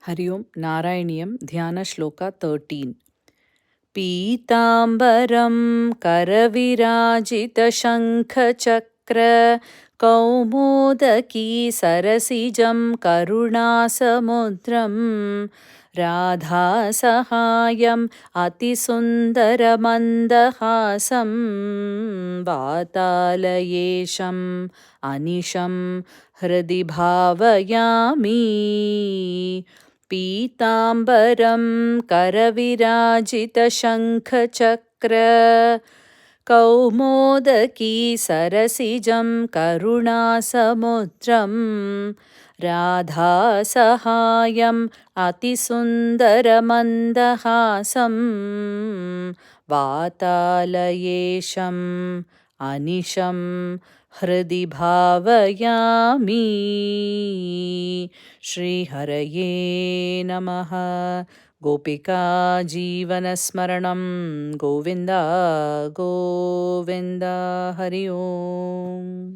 हरि ओं नारायणीयं ध्यानश्लोक 13 पीताम्बरं करविराजितशङ्खचक्र कौमोदकी सरसिजं करुणासमुद्रं राधासहायम् अतिसुन्दरमन्दहासं वातालयेशम् अनिशं हृदि भावयामि पीताम्बरं करविराजितशङ्खचक्र कौमोदकी सरसिजं करुणासमुद्रं राधासहायम् अतिसुन्दरमन्दहासं वातालयेशम् अनिशं हृदि भावयामि। श्रीहरये नमः। गोपिका जीवनस्मरणं गोविन्द गोविन्द हरि ओम्।